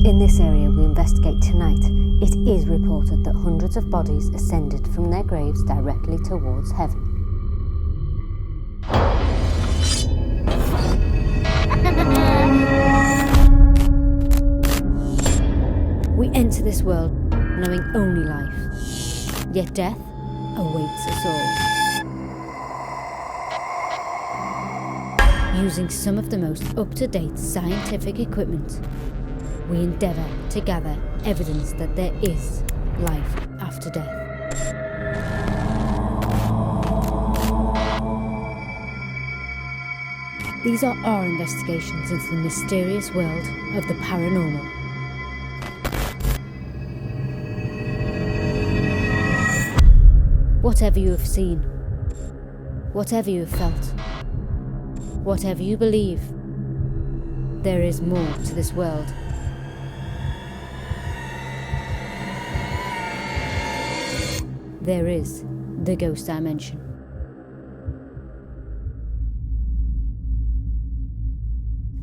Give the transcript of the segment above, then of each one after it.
In this area we investigate tonight, it is reported that hundreds of bodies ascended from their graves directly towards heaven. We enter this world knowing only life, yet death awaits us all. Using some of the most up-to-date scientific equipment, we endeavour to gather evidence that there is life after death. These are our investigations into the mysterious world of the paranormal. Whatever you have seen, whatever you have felt, whatever you believe, there is more to this world. There is the ghost dimension.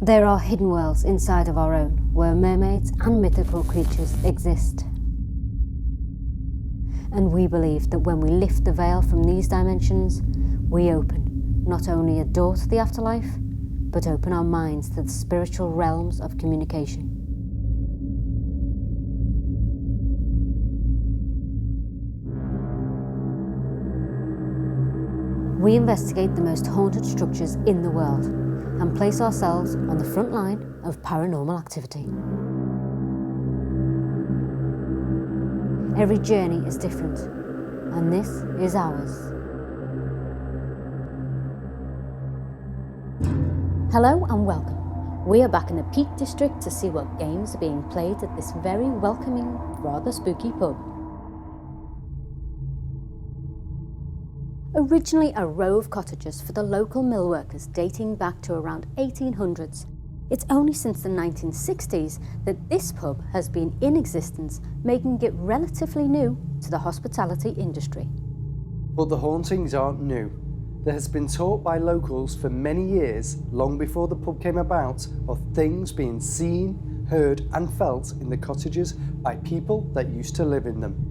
There are hidden worlds inside of our own, where mermaids and mythical creatures exist. And we believe that when we lift the veil from these dimensions, we open not only a door to the afterlife, but open our minds to the spiritual realms of communication. We investigate the most haunted structures in the world and place ourselves on the front line of paranormal activity. Every journey is different, and this is ours. Hello and welcome. We are back in the Peak District to see what games are being played at this very welcoming, rather spooky pub. Originally a row of cottages for the local mill workers dating back to around 1800s, it's only since the 1960s that this pub has been in existence, making it relatively new to the hospitality industry. But the hauntings aren't new. There has been talk by locals for many years, long before the pub came about, of things being seen, heard and felt in the cottages by people that used to live in them.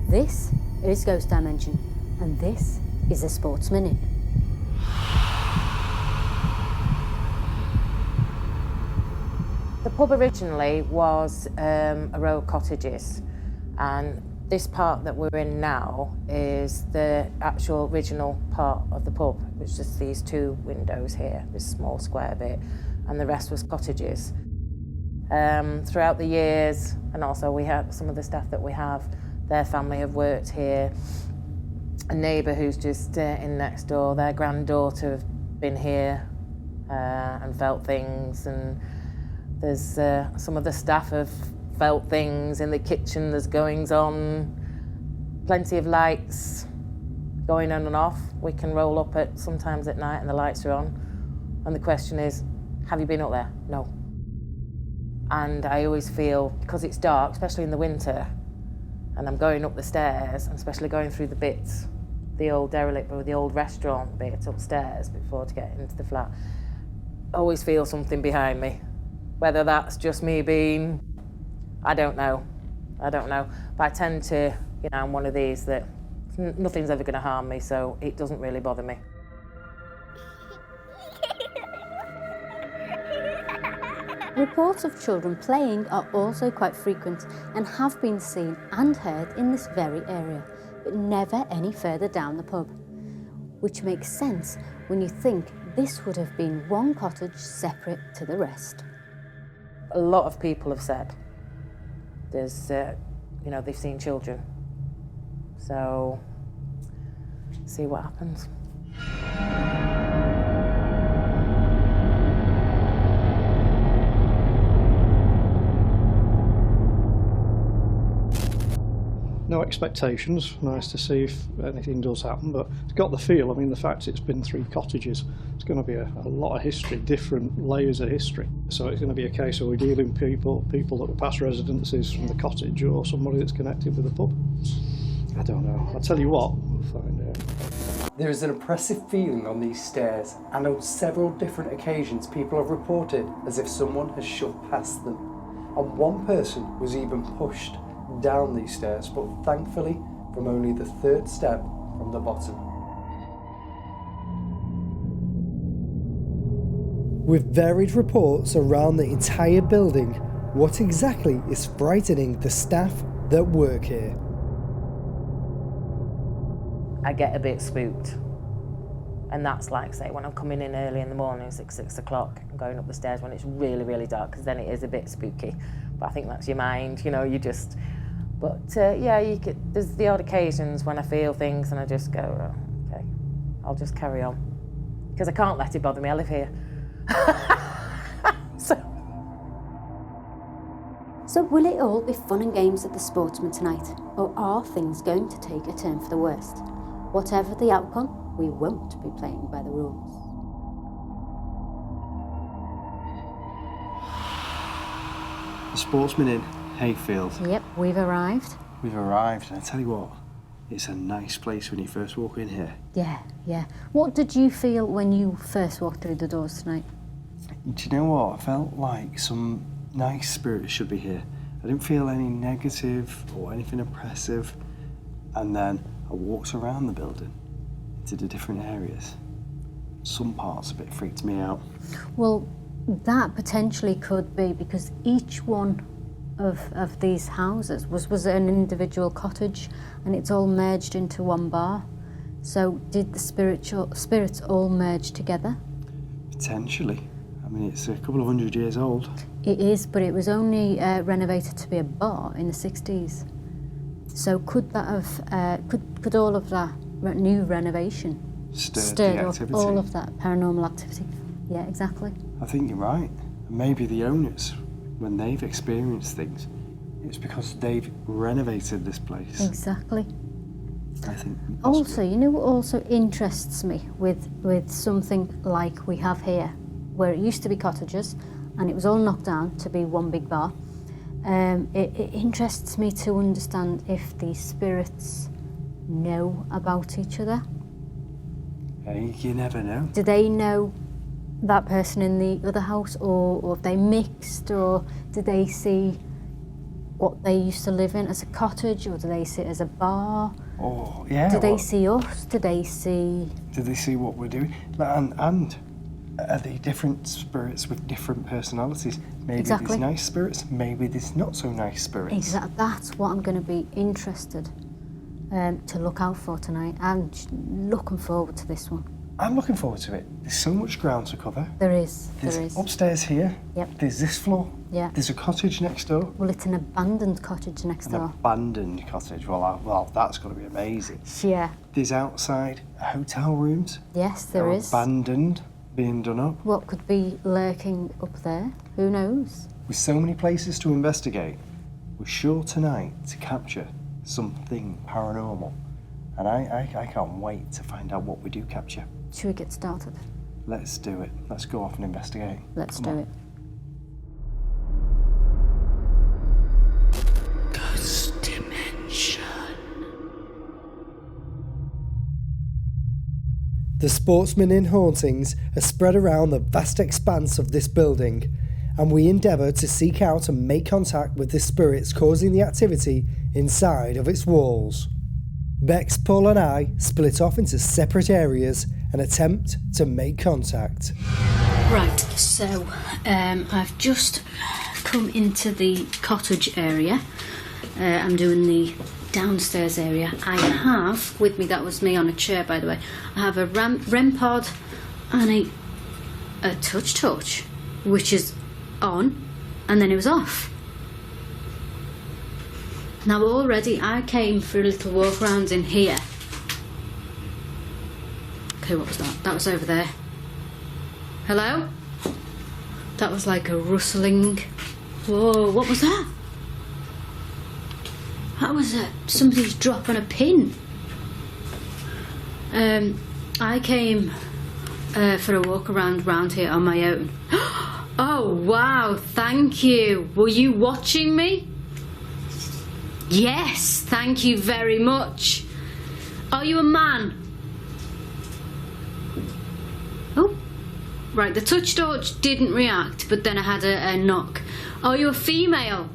This is Ghost Dimension, and this is the Sportsman Inn. The pub originally was a row of cottages, and this part that we're in now is the actual original part of the pub, which is just these two windows here, this small square bit, and the rest was cottages. Throughout the years, and also we have some of the staff that we have, their family have worked here. A neighbour who's just in next door, their granddaughter have been here and felt things, and there's some of the staff have felt things in the kitchen. There's goings on, plenty of lights going on and off. We can roll up at sometimes at night and the lights are on, and the question is, have you been up there? No. And I always feel, because it's dark, especially in the winter, and I'm going up the stairs, and especially going through the bits, the old derelict or the old restaurant bit upstairs before to get into the flat, I always feel something behind me. Whether that's just me being, I don't know. But I tend to, I'm one of these that nothing's ever going to harm me, so it doesn't really bother me. Reports of children playing are also quite frequent and have been seen and heard in this very area, but never any further down the pub, which makes sense when you think this would have been one cottage separate to the rest. A lot of people have said there's, they've seen children, so see what happens. No expectations, nice to see if anything does happen, but it's got the feel, the fact it's been 3 cottages, it's going to be a lot of history, different layers of history. So it's going to be a case of we're dealing with people that were past residences from the cottage or somebody that's connected with the pub. I don't know. I'll tell you what, we'll find out. There is an oppressive feeling on these stairs, and on several different occasions people have reported as if someone has shoved past them. And one person was even pushed down these stairs, but thankfully from only the 3rd step from the bottom. With varied reports around the entire building, what exactly is frightening the staff that work here? I get a bit spooked. And that's like, say, when I'm coming in early in the morning, 6 o'clock, and going up the stairs when it's really, really dark, because then it is a bit spooky. But I think that's your mind, you know, you just... But yeah, there's the odd occasions when I feel things and I just go, oh, okay, I'll just carry on. Because I can't let it bother me, I live here. So will it all be fun and games at the Sportsman tonight? Or are things going to take a turn for the worst? Whatever the outcome, we won't be playing by the rules. The Sportsman in Hayfield. Yep, we've arrived. We've arrived, and I tell you what, it's a nice place when you first walk in here. Yeah. What did you feel when you first walked through the doors tonight? Do you know what? I felt like some nice spirits should be here. I didn't feel any negative or anything oppressive. And then I walked around the building into the different areas. Some parts of it freaked me out. Well, that potentially could be because each one of these houses was an individual cottage, and it's all merged into one bar. So did the spirits all merge together? Potentially. I mean, it's a couple of 100 years old. It is, but it was only renovated to be a bar in the 60s. So could that have, could all of that new renovation Stirred the activity. Up all of that paranormal activity? Yeah, exactly. I think you're right. Maybe the owners, when they've experienced things, it's because they've renovated this place. Exactly. I think. Also, you know what also interests me with something like we have here, where it used to be cottages and it was all knocked down to be one big bar. It interests me to understand if these spirits know about each other. Hey, you never know. Do they know that person in the other house, or have they mixed, or do they see what they used to live in as a cottage, or do they see it as a bar? Oh, yeah. Do they see us? Do they see what we're doing? And are they different spirits with different personalities? Maybe Exactly. there's nice spirits, maybe there's not so nice spirits. Exactly. That's what I'm going to be interested to look out for tonight. I'm looking forward to this one. I'm looking forward to it. There's so much ground to cover. There is. There's upstairs here. Yep. There's this floor. Yeah. There's a cottage next door. Well, it's an abandoned cottage next An door. abandoned cottage. Well, that's got to be amazing. Yeah. There's outside hotel rooms. Yes, there They're is. abandoned, being done up. What could be lurking up there? Who knows? With so many places to investigate, we're sure tonight to capture something paranormal. And I can't wait to find out what we do capture. Should we get started? Let's do it. Let's go off and investigate. Let's Come do on. it. Ghost Dimension. The Sportsman in hauntings are spread around the vast expanse of this building, and we endeavour to seek out and make contact with the spirits causing the activity inside of its walls. Bex, Paul and I split off into separate areas and attempt to make contact. Right, so I've just come into the cottage area. I'm doing the downstairs area. I have with me, that was me on a chair by the way, I have a REM pod and a touch torch, which is on and then it was off. Now already I came for a little walk around in here. Okay, what was that? That was over there. Hello? That was like a rustling. Whoa, what was that? That was somebody's dropping a pin. I came for a walk around here on my own. Oh wow, thank you. Were you watching me? Yes, thank you very much. Are you a man? Right, the touch torch didn't react, but then I had a knock. Are you a female?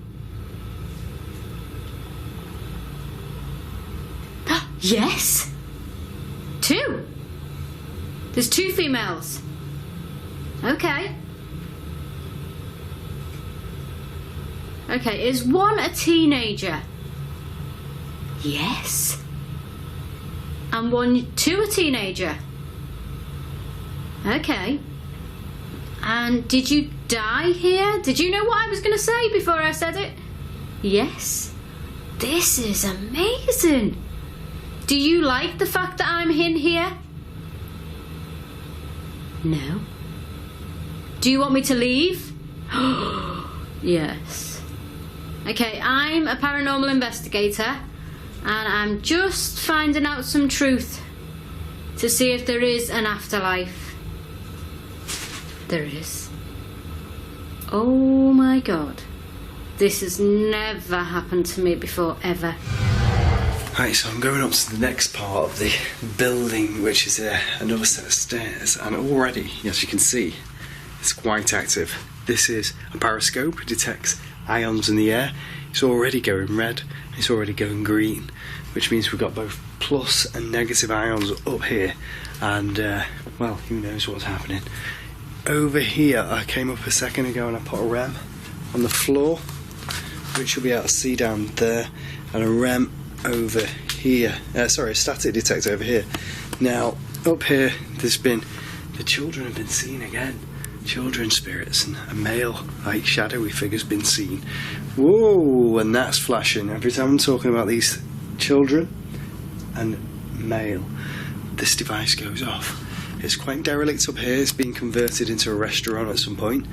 Yes. 2. There's 2 females. Okay. Okay, is 1 a teenager? Yes. And 2 a teenager? Okay. And did you die here? Did you know what I was going to say before I said it? Yes. This is amazing. Do you like the fact that I'm in here? No. Do you want me to leave? Yes. Okay, I'm a paranormal investigator and I'm just finding out some truth to see if there is an afterlife. There is. Oh my God. This has never happened to me before, ever. Right, so I'm going up to the next part of the building, which is another set of stairs, and already, as you can see, it's quite active. This is a periscope. It detects ions in the air. It's already going red, it's already going green, which means we've got both plus and negative ions up here, and well, who knows what's happening. Over here, I came up a second ago and I put a REM on the floor, which you'll be able to see down there, and a REM over here, a static detector over here. Now up here the children have been seen again. Children spirits, and a male like shadowy figure's been seen. Whoa, and that's flashing. Every time I'm talking about these children and male, this device goes off. It's quite derelict up here. It's been converted into a restaurant at some point,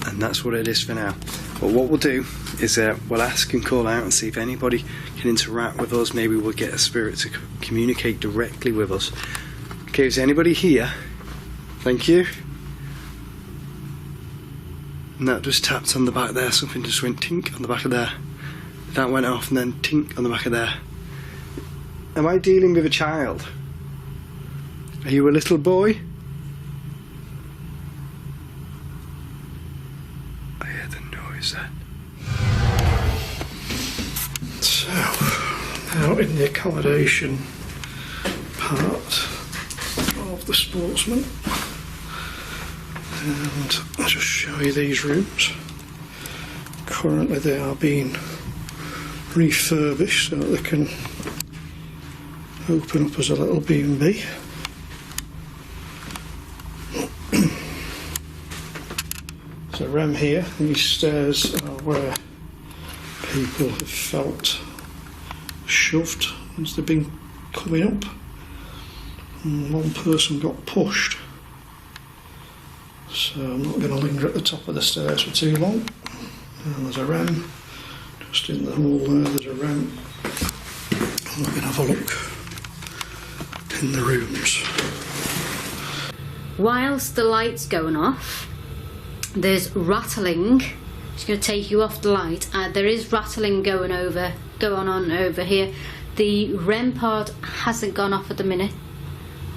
and that's what it is for now. But what we'll do is we'll ask and call out and see if anybody can interact with us. Maybe we'll get a spirit to communicate directly with us. Okay, is anybody here? Thank you. And that just tapped on the back there. Something just went tink on the back of there. That went off and then tink on the back of there. Am I dealing with a child? Are you a little boy? I hear the noise then. So, now in the accommodation part of the Sportsman, and I'll just show you these rooms. Currently they are being refurbished so that they can open up as a little B&B. So REM here, these stairs are where people have felt shoved as they've been coming up, and 1 person got pushed. So I'm not going to linger at the top of the stairs for too long. And there's a REM just in the hall there. There's a REM. I'm going to have a look in the rooms. Whilst the light's going off, there's rattling. I'm just going to take you off the light. There is rattling going on over here. The REM pod hasn't gone off at the minute.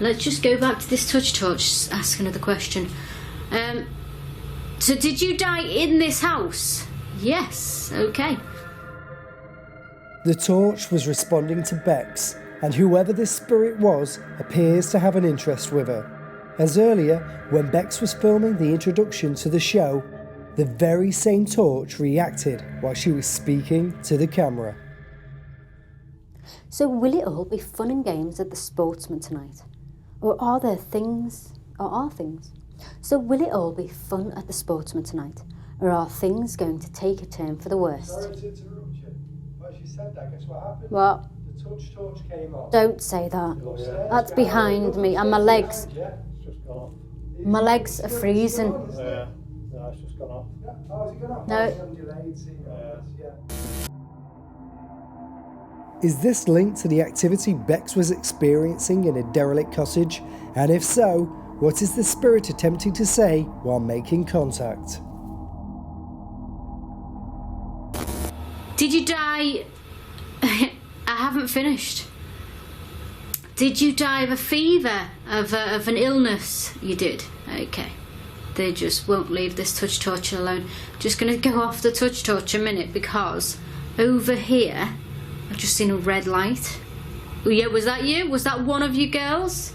Let's just go back to this touch torch, ask another question. So did you die in this house? Yes, okay. The torch was responding to Bex, and whoever this spirit was appears to have an interest with her. As earlier, when Bex was filming the introduction to the show, the very same torch reacted while she was speaking to the camera. So will it all be fun and games at the Sportsman tonight? Or are things? So will it all be fun at the Sportsman tonight? Or are things going to take a turn for the worst? Sorry to interrupt you, but as you said that, guess what happened? What? The touch torch came on. Don't say that. That's behind me, and my legs. My legs are freezing. Yeah, no, it's just gone off. Oh, has it gone off? No. Is this linked to the activity Bex was experiencing in a derelict cottage? And if so, what is the spirit attempting to say while making contact? Did you die? I haven't finished. Did you die of a fever, of an illness? You did. Okay. they just won't leave this touch torch alone. Just going to go off the touch torch a minute because over here I've just seen a red light. Oh yeah, was that you? Was that one of you girls?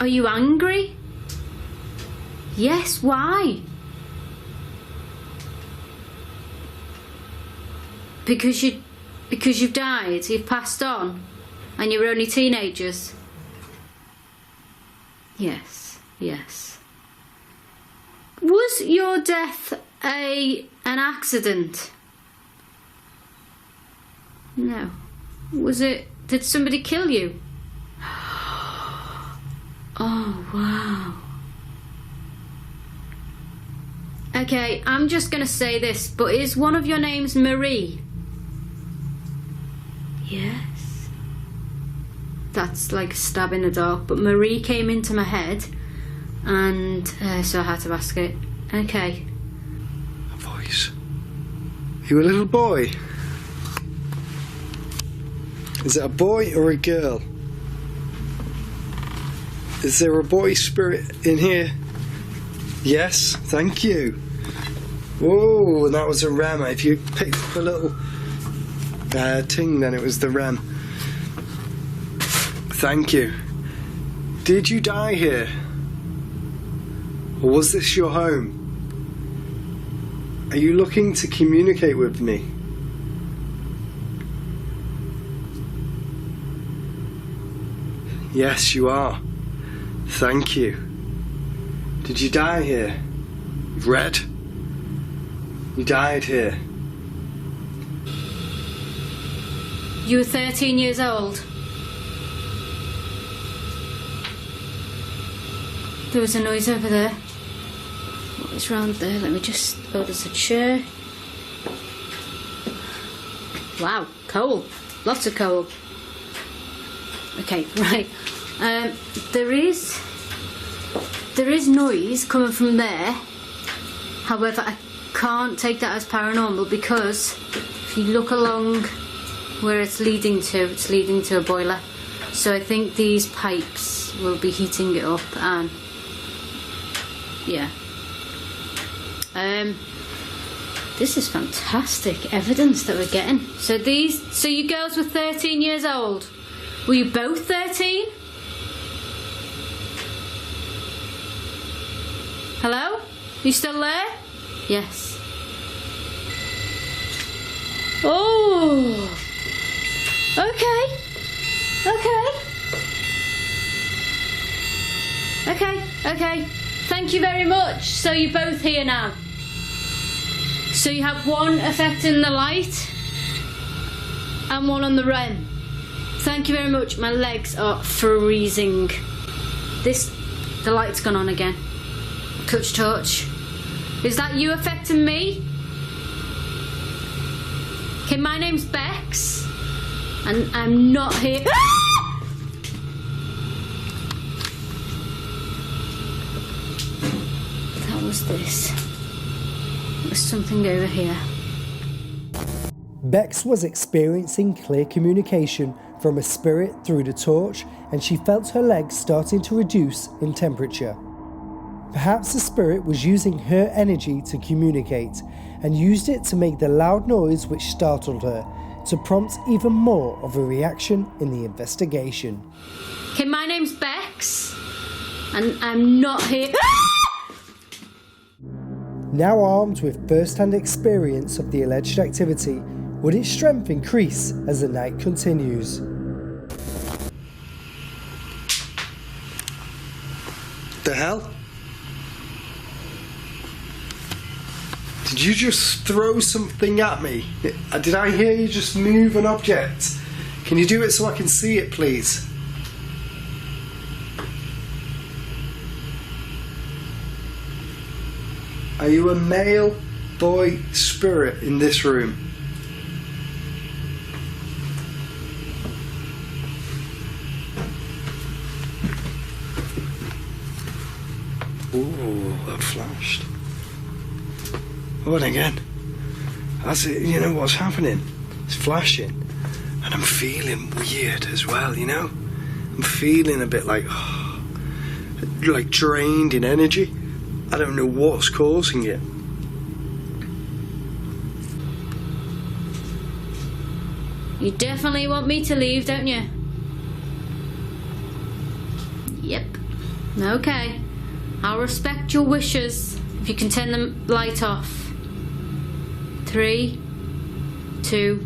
Are you angry? Yes, why? Because you've died, you've passed on, and you're only teenagers. Yes, yes. Was your death an accident? No. Was it? Did somebody kill you? Oh wow. Okay, I'm just gonna say this, but is one of your names Marie? Yes. That's like a stab in the dark, but Marie came into my head, and so I had to ask it. Okay. A voice. You a little boy? Is it a boy or a girl? Is there a boy spirit in here? Yes, thank you. Whoa, and that was a ram. If you picked up a little ting, then it was the ram. Thank you. Did you die here? Or was this your home? Are you looking to communicate with me? Yes, you are. Thank you. Did you die here? Red? You died here. You were 13 years old. There was a noise over there. What is round there? Let me just... Oh, there's a chair. Wow, coal. Lots of coal. Okay, right. There is noise coming from there. However, I can't take that as paranormal because if you look along where it's leading to a boiler. So I think these pipes will be heating it up, and yeah. This is fantastic evidence that we're getting. So you girls were 13 years old. Were you both 13? Hello? You still there? Yes. Oh. Okay. Okay. Thank you very much. So you're both here now. So you have one affecting the light and one on the REM. Thank you very much. My legs are freezing. The light's gone on again. Touch torch. Is that you affecting me? Okay, my name's Bex, and I'm not here. That was this. There was something over here. Bex was experiencing clear communication from a spirit through the torch, and she felt her legs starting to reduce in temperature. Perhaps the spirit was using her energy to communicate, and used it to make the loud noise which startled her, to prompt even more of a reaction in the investigation. Okay, my name's Bex, and I'm not here. Now armed with first-hand experience of the alleged activity, would its strength increase as the night continues? The hell? Did you just throw something at me? Did I hear you just move an object? Can you do it so I can see it, please? Are you a male boy spirit in this room? Ooh, that flashed. Oh, and again. That's it, you know what's happening? It's flashing. And I'm feeling weird as well, you know? I'm feeling a bit like, like drained in energy. I don't know what's causing it. You definitely want me to leave, don't you? Yep. Okay. I'll respect your wishes if you can turn the light off. 3, 2,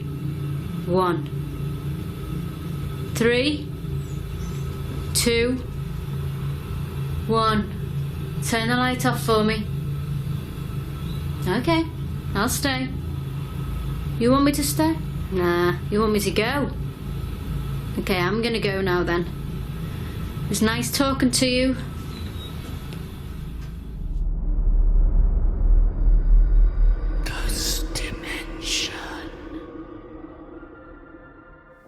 1. 3, 2, 1. Turn the light off for me. Okay, I'll stay. You want me to stay? Nah, you want me to go? Okay, I'm gonna go now then. It was nice talking to you. Ghost dimension.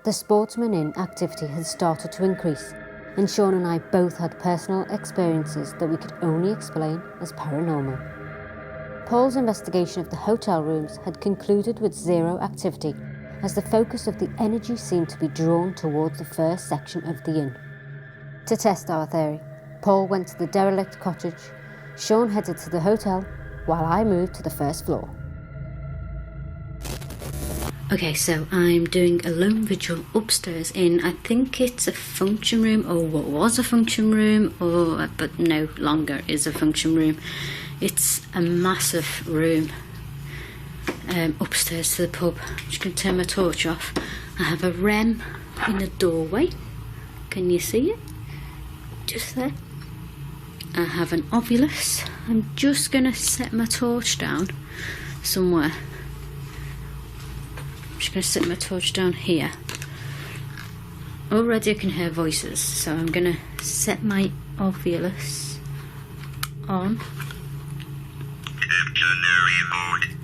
The Sportsman Inn activity had started to increase, and Sean and I both had personal experiences that we could only explain as paranormal. Paul's investigation of the hotel rooms had concluded with zero activity, as the focus of the energy seemed to be drawn towards the first section of the inn. To test our theory, Paul went to the derelict cottage, Sean headed to the hotel, while I moved to the first floor. Okay, so I'm doing a lone vigil upstairs in, I think it's a function room, or what was a function room, but no longer is a function room. It's a massive room upstairs to the pub. I'm just going to turn my torch off. I have a REM in the doorway. Can you see it? Just there. I have an ovulus. I'm just going to set my torch down somewhere. I'm just going to set my torch down here. Already I can hear voices, so I'm going to set my ovulus on.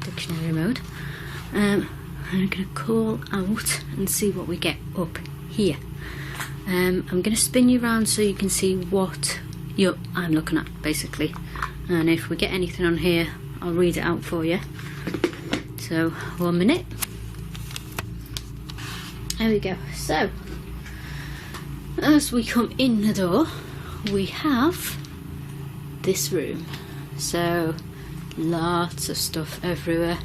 Dictionary mode. I'm going to call out and see what we get up here. I'm going to spin you around so you can see what I'm looking at, basically. And if we get anything on here, I'll read it out for you. So, 1 minute. There we go. So, as we come in the door, we have this room. So, lots of stuff everywhere.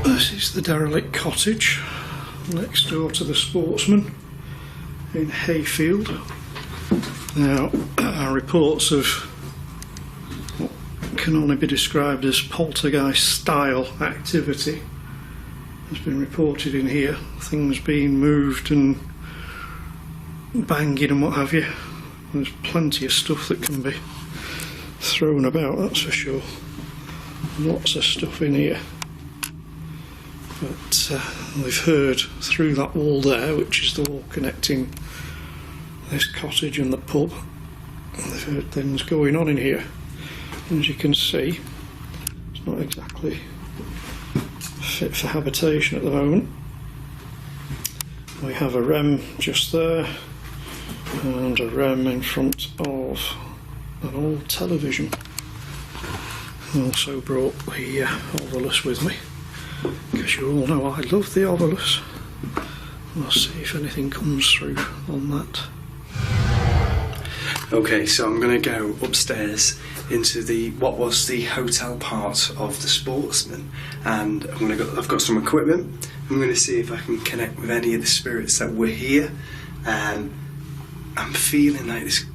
This is the derelict cottage next door to the Sportsman in Hayfield. Now, reports of what can only be described as poltergeist style activity has been reported in here. Things being moved and banging and what have you. There's plenty of stuff that can be thrown about, that's for sure. Lots of stuff in here. But we've heard through that wall there, which is the wall connecting this cottage and the pub, they've heard things going on in here. And as you can see, it's not exactly fit for habitation at the moment. We have a REM just there, and a REM in front of an old television. I also brought the ovulus with me, because you all know I love the ovulus. We'll see if anything comes through on that. Okay, so I'm going to go upstairs into what was the hotel part of the Sportsman, and I've got some equipment. I'm going to see if I can connect with any of the spirits that were here. I'm feeling like this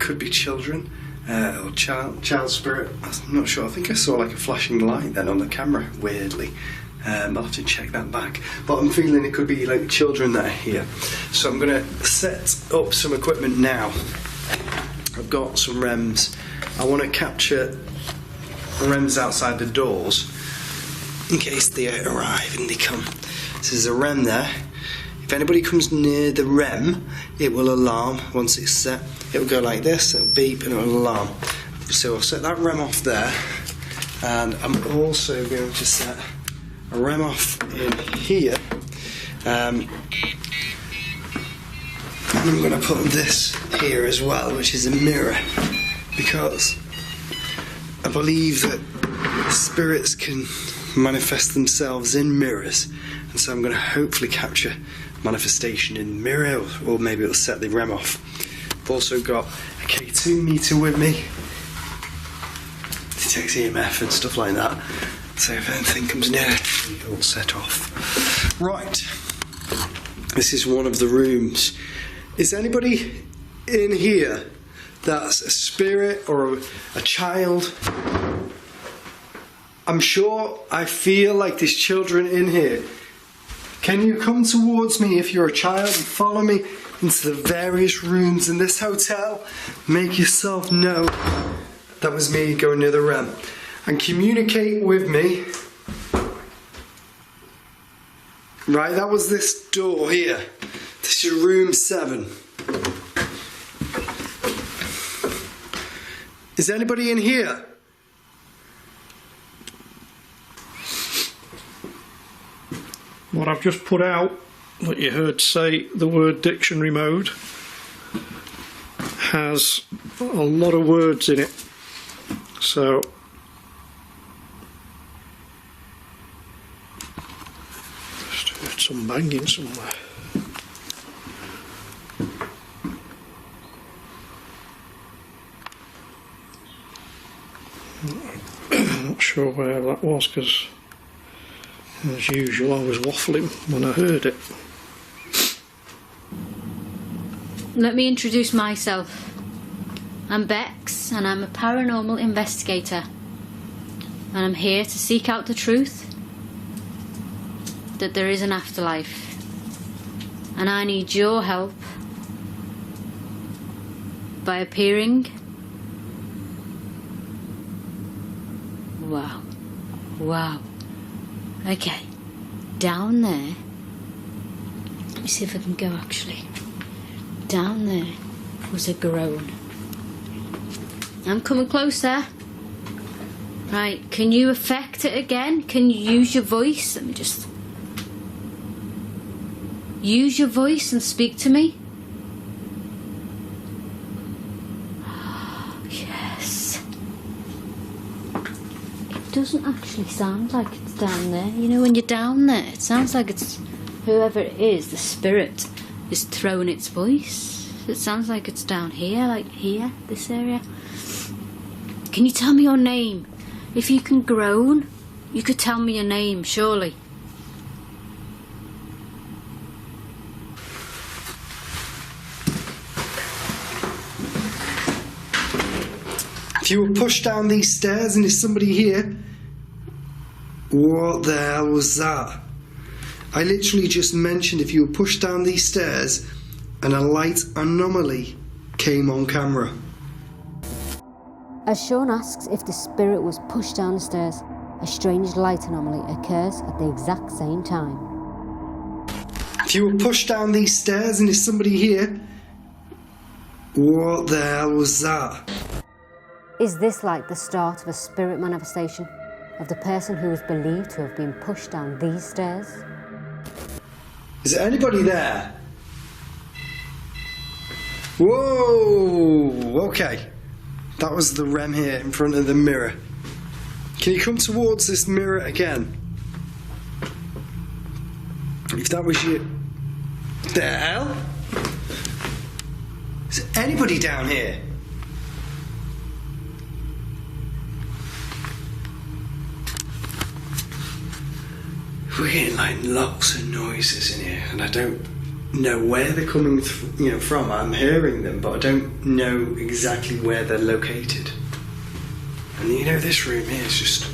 could be children or child spirit. I'm not sure. I think I saw like a flashing light then on the camera, weirdly. I'll have to check that back, but I'm feeling it could be like children that are here. So I'm going to set up some equipment now. I've got some REMs. I want to capture REMs outside the doors in case they arrive and they come. So there's a REM there. If anybody comes near the REM, it will alarm. Once it's set, it will go like this, it'll beep and it will alarm. So I'll set that REM off there, and I'm also going to set a REM off in here. And I'm going to put this here as well, which is a mirror, because I believe that spirits can manifest themselves in mirrors, and so I'm going to hopefully capture manifestation in the mirror, or maybe it'll set the REM off. I've also got a K2 meter with me. Detects EMF and stuff like that. So if anything comes near, it'll set off. Right. This is one of the rooms. Is anybody in here that's a spirit or a child? I'm sure I feel like there's children in here. Can you come towards me if you're a child and follow me into the various rooms in this hotel? Make yourself known. That was me going near the ramp. And communicate with me. Right, that was this door here. This is room 7. Is anybody in here? What I've just put out, that you heard say the word dictionary mode, has a lot of words in it. So just heard some banging somewhere. I'm not sure where that was, because as usual I was waffling when I heard it. Let me introduce myself. I'm Bex, and I'm a paranormal investigator. And I'm here to seek out the truth that there is an afterlife. And I need your help by appearing. Wow. Wow. Okay. Down there. Let me see if I can go actually. Down there was a groan. I'm coming closer. Right, can you affect it again? Can you use your voice? Let me just... Use your voice and speak to me. Yes. It doesn't actually sound like it's down there. You know, when you're down there, it sounds like it's... Whoever it is, the spirit, is throwing its voice. It sounds like it's down here, like here, this area. Can you tell me your name? If you can groan, you could tell me your name, surely. If you were pushed down these stairs and there's somebody here, what the hell was that? I literally just mentioned if you were pushed down these stairs and a light anomaly came on camera. As Sean asks if the spirit was pushed down the stairs, a strange light anomaly occurs at the exact same time. If you were pushed down these stairs and there's somebody here, what the hell was that? Is this like the start of a spirit manifestation of the person who is believed to have been pushed down these stairs? Is there anybody there? Whoa! Okay. That was the REM here in front of the mirror. Can you come towards this mirror again? If that was you... The hell? Is there anybody down here? We're getting like lots of noises in here, and I don't know where they're coming from. I'm hearing them, but I don't know exactly where they're located. And you know, this room here is just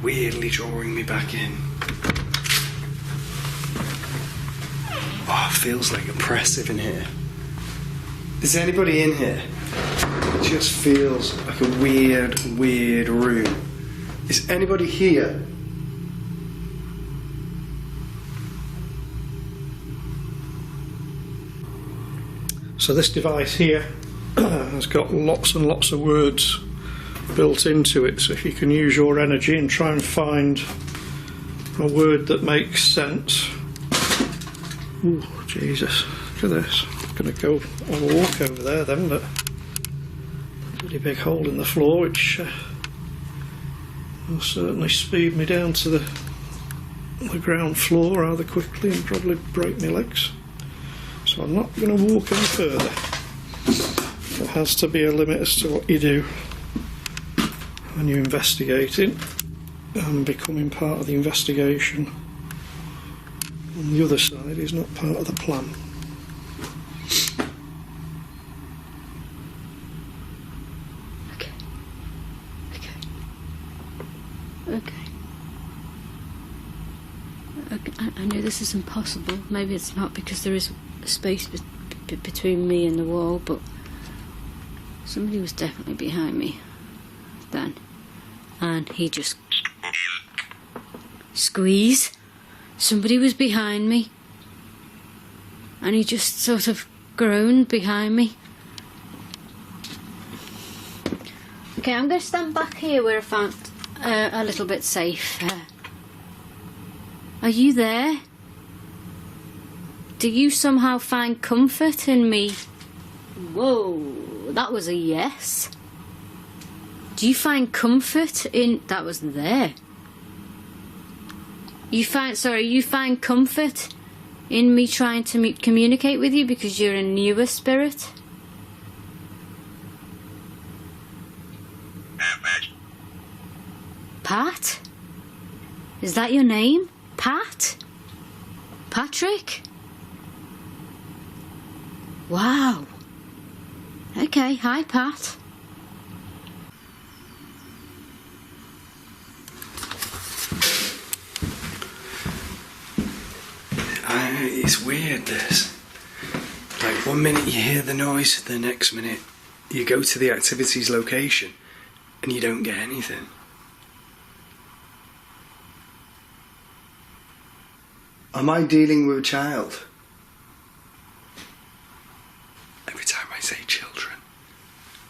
weirdly drawing me back in. Oh, it feels like oppressive in here. Is there anybody in here? It just feels like a weird room. Is anybody here? So this device here has got lots and lots of words built into it, so if you can use your energy and try and find a word that makes sense. Ooh, Jesus, look at this. I'm going to go on a walk over there then, but a really big hole in the floor which will certainly speed me down to the ground floor rather quickly and probably break my legs. So I'm not going to walk any further. There has to be a limit as to what you do when you're investigating and becoming part of the investigation on the other side is not part of the plan. Okay, I know this is impossible. Maybe it's not because there is space between me and the wall, but somebody was definitely behind me then. And he just... Squeeze. Somebody was behind me. And he just sort of groaned behind me. Okay, I'm going to stand back here where I found a little bit safe. Are you there? Do you somehow find comfort in me? Whoa, that was a yes. Do you find comfort in... That was there. You find comfort in me trying to communicate with you because you're a newer spirit? Pat? Is that your name? Pat? Patrick? Wow. Okay, hi Pat. It's weird, this. Like, 1 minute you hear the noise, the next minute you go to the activities location and you don't get anything. Am I dealing with a child? Every time I say children,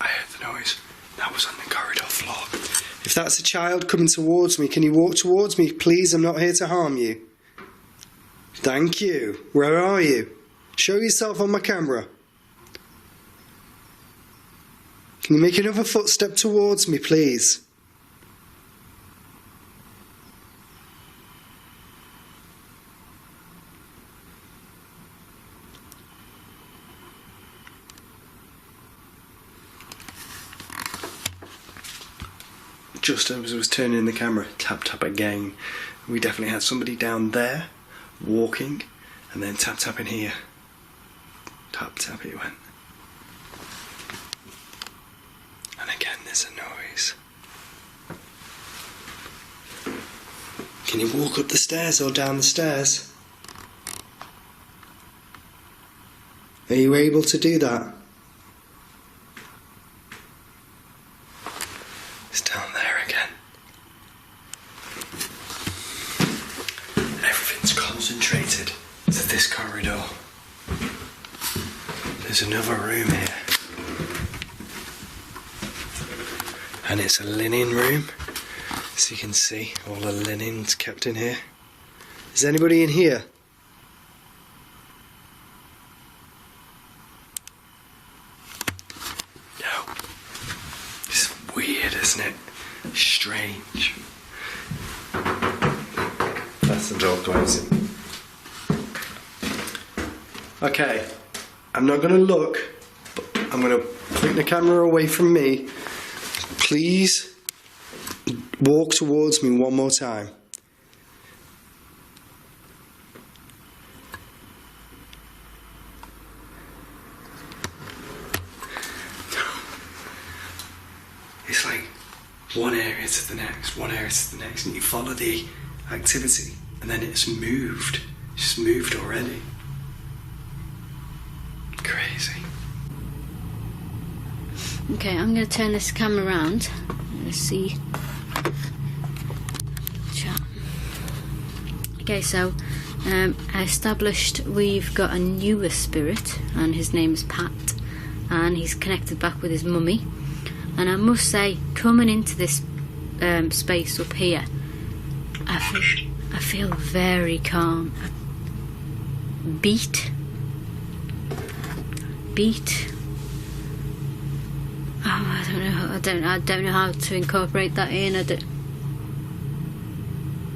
I heard the noise. That was on the corridor floor. If that's a child coming towards me, can you walk towards me, please? I'm not here to harm you. Thank you. Where are you? Show yourself on my camera. Can you make another footstep towards me, please? Just as I was turning the camera, tap tap again. We definitely had somebody down there walking, and then tap tap in here. Tap tap it went. And again there's a noise. Can you walk up the stairs or down the stairs? Are you able to do that? It's down there again. Everything's concentrated to this corridor. There's another room here. And it's a linen room. As you can see, all the linen's kept in here. Is anybody in here? No. It's weird, isn't it? Strange. That's the door closing. Okay, I'm not going to look, but I'm going to point the camera away from me. Please walk towards me one more time. It's like one area to the next, one area to the next, and you follow the activity, and then it's moved. It's just moved already. Crazy. Okay, I'm going to turn this camera around. Let's see. Chat. Okay, so I established we've got a newer spirit, and his name is Pat, and he's connected back with his mummy. And I must say, coming into this space up here, I feel very calm. Beat. Oh, I don't know how to incorporate that in.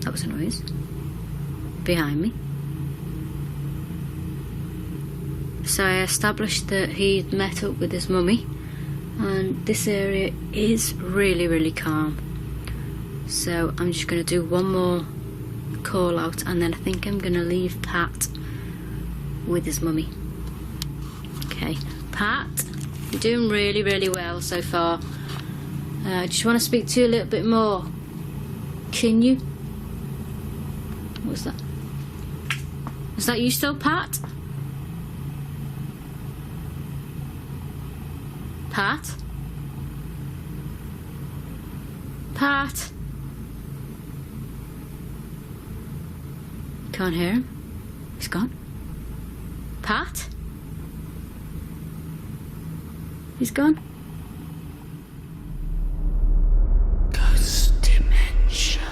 That was a noise behind me. So I established that he'd met up with his mummy, and this area is really, really calm. So I'm just going to do one more call out, and then I think I'm going to leave Pat with his mummy. Okay, Pat, you're doing really, really well so far. I just want to speak to you a little bit more. Can you? What was that? Was that you still, Pat? Pat? Pat? Can't hear him. He's gone. Pat? He's gone. Ghost Dimension.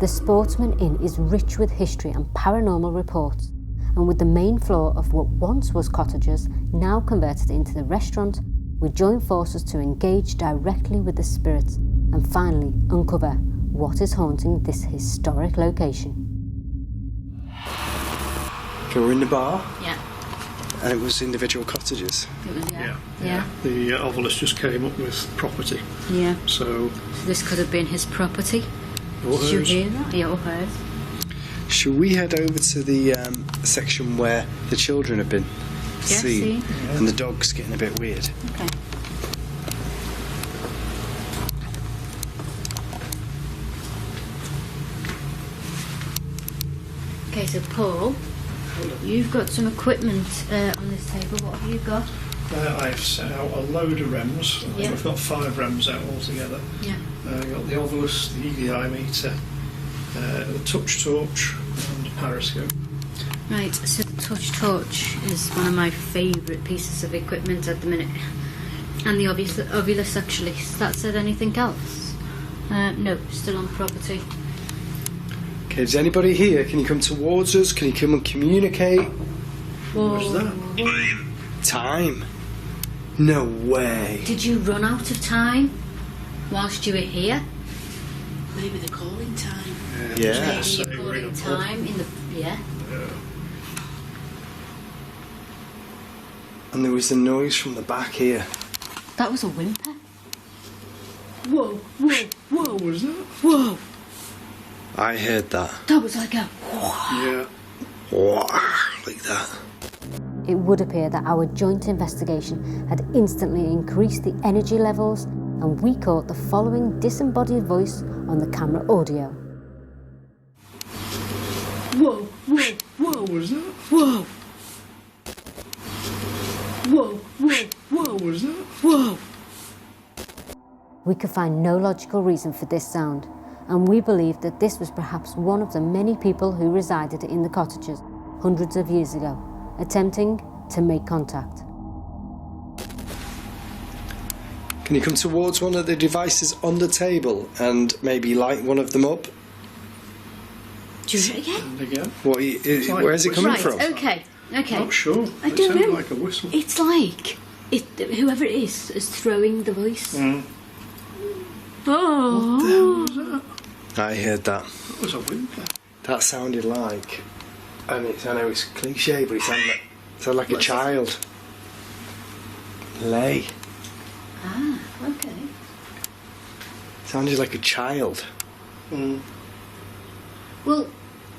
The Sportsman Inn is rich with history and paranormal reports, and with the main floor of what once was cottages now converted into the restaurant, we join forces to engage directly with the spirits and finally uncover what is haunting this historic location. Okay, we're in the bar, Yeah. and it was individual cottages. It was, Yeah. Yeah. The obelisk just came up with property, Yeah. so This could have been his property. or Did you hers. hear that? Yeah, or hers. Should we head over to the section where the children have been seen, and the dog's getting a bit weird? Okay. Okay, so Paul, you've got some equipment on this table. What have you got? I've set out a load of REMs. I think Yeah. we've got 5 REMs out altogether. Yeah. I've got the obelisk, the EVI meter, the touch torch, and a periscope. Right, so the touch torch is one of my favourite pieces of equipment at the minute. And the obulus actually. Has that said anything else? No, still on the property. Okay, is anybody here? Can you come towards us? Can you come and communicate? What's that? Time? No way. Did you run out of time whilst you were here? Maybe the calling time. Yeah. Maybe so you're we're in calling a pub. time in the... Yeah? And there was the noise from the back here. That was a whimper. Whoa, whoa, whoa, What was that? whoa. I heard that. That was like a... Yeah. Like that. It would appear that our joint investigation had instantly increased the energy levels, and we caught the following disembodied voice on the camera audio. Whoa, whoa, whoa, What was that? whoa. Whoa, whoa, whoa, What was that? whoa. We could find no logical reason for this sound, and we believed that this was perhaps one of the many people who resided in the cottages hundreds of years ago, attempting to make contact. Can you come towards one of the devices on the table and maybe light one of them up? Do it again? And again? What? like Where's it coming Right, from? okay. Not sure. I It don't sounded know. like a whistle. It's like whoever it is throwing the voice. Oh, What the hell was that? I heard that. That was a whimper. That sounded like, I know it's cliche, but it sounded like a child. Lay. okay. Sounded like a child. Well,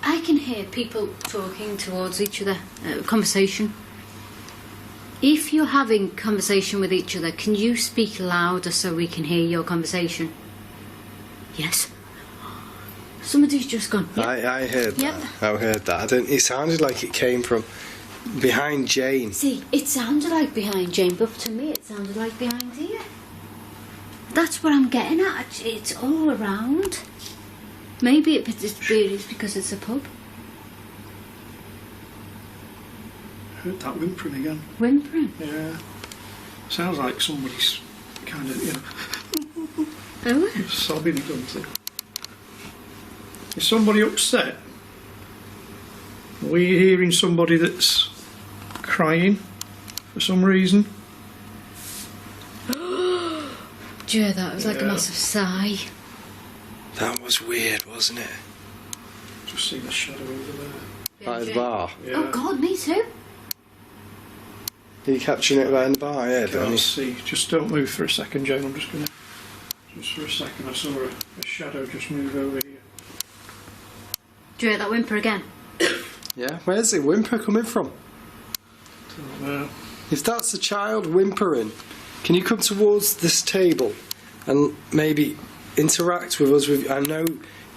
I can hear people talking towards each other, conversation. If you're having conversation with each other, can you speak louder so we can hear your conversation? Yes. Somebody's just gone. Yep. I heard Yep. that. I heard that. It sounded like it came from behind Jane. See, it sounded like behind Jane, but to me it sounded like behind here. That's what I'm getting at. It's all around. Maybe it's because it's a pub. Heard that whimpering again. Whimpering. Yeah. Sounds like somebody's kind of, Oh, sobbing, doesn't it? Is somebody upset? Are we hearing somebody that's crying for some reason? do you hear that? It was like a Yeah. massive sigh. That was weird, wasn't it? Just seen a shadow over there. By the bar. Yeah. Oh God, me too. Are you capturing it behind the bar? Yeah, Can't see. Just don't move for a second, Jane. I'm just going to... Just for a second, I saw a shadow just move over here. Do you hear that whimper again? Yeah, where's the whimper coming from? Don't know. If that's a child whimpering, can you come towards this table and maybe interact with us? I know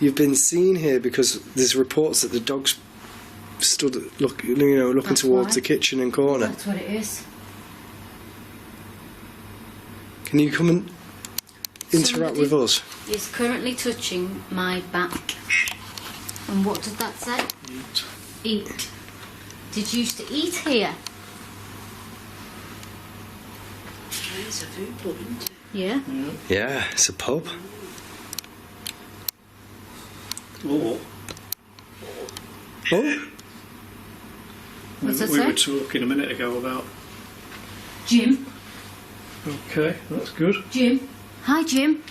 you've been seen here because there's reports that the dog's stood looking That's towards why. the kitchen and corner. That's what it is. Can you come and interact with us? Is currently touching my back. And what did that say? Eat. Eat. Did you used to eat here? It's a food pub, isn't it? Yeah. Yeah, it's a pub. Or Oh, What's that we say? were talking a minute ago about... Jim. Okay, that's good. Jim. Hi, Jim. what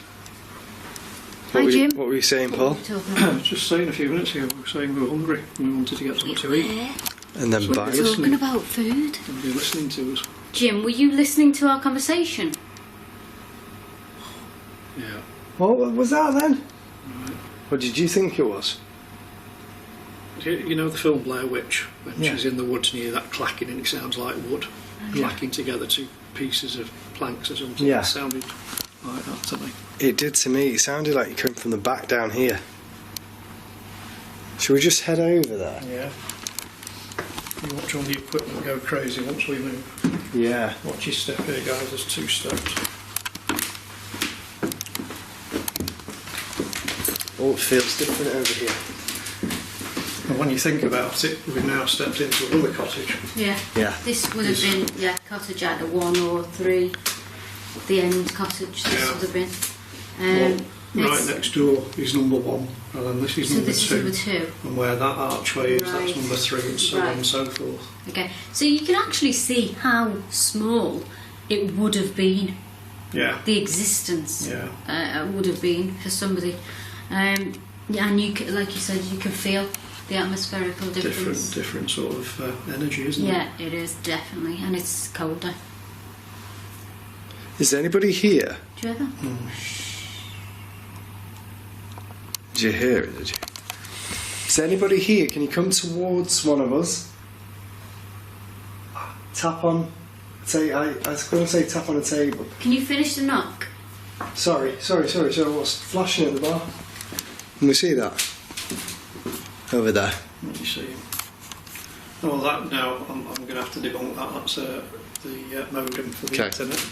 Hi, were you, Jim. what were you saying, What Paul? were we talking I about? was just saying a few minutes ago, we were saying we were hungry and we wanted to get something to eat. Yeah. And then We buy were us. talking about food. And you're listening to us. Jim, were you listening to our conversation? Yeah. What was that then? What did you think it was? You know the film Blair Witch, when Yeah. she's in the woods and you hear that clacking and it sounds like wood clacking together two pieces of planks or something. Yeah. It sounded like that to me. It did to me. It sounded like you came from the back down here. Should we just head over there? Yeah. You watch all the equipment go crazy once we move. Yeah. Watch your step here, guys. There's 2 steps. Oh, it feels different over here. And when you think about it, we've now stepped into another cottage. Yeah. Yeah. This would have been, cottage either 1 or 3. The end cottage, this Yeah. would have been. Right it's- next door is number 1, and then this is So number this 2. is number 2. And where that archway is, Right. that's number 3, and so on Right. and so forth. Okay, so you can actually see how small it would have been, Yeah. the existence would have been for somebody. And you can, like you said, you can feel the atmospherical difference. Different sort of energy, isn't it? Yeah, it is, definitely, and it's colder. Is there anybody here? Do you ever? Did you hear it? Did you? Is there anybody here? Can you come towards one of us? Tap on. I was going to say tap on a table. Can you finish the knock? Sorry. What's flashing at the bar? Can we see that? Over there. What do you see? Oh, that now, I'm going to have to debunk that. That's the modem for the Okay. internet.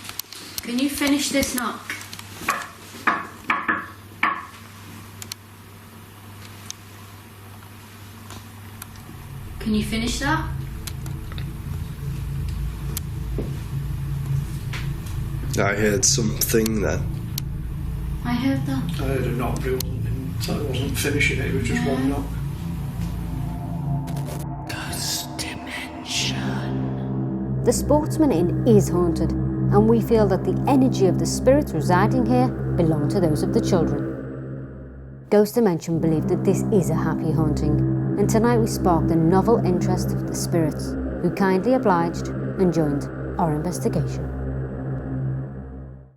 Can you finish this knock? Can you finish that? I heard something then. I heard that. I heard a knock, but it wasn't finishing it, it was just Yeah. one knock. Ghost dimension. The Sportsman Inn is haunted, and we feel that the energy of the spirits residing here belong to those of the children. Ghost Dimension believe that this is a happy haunting, and tonight we sparked the novel interest of the spirits, who kindly obliged and joined our investigation.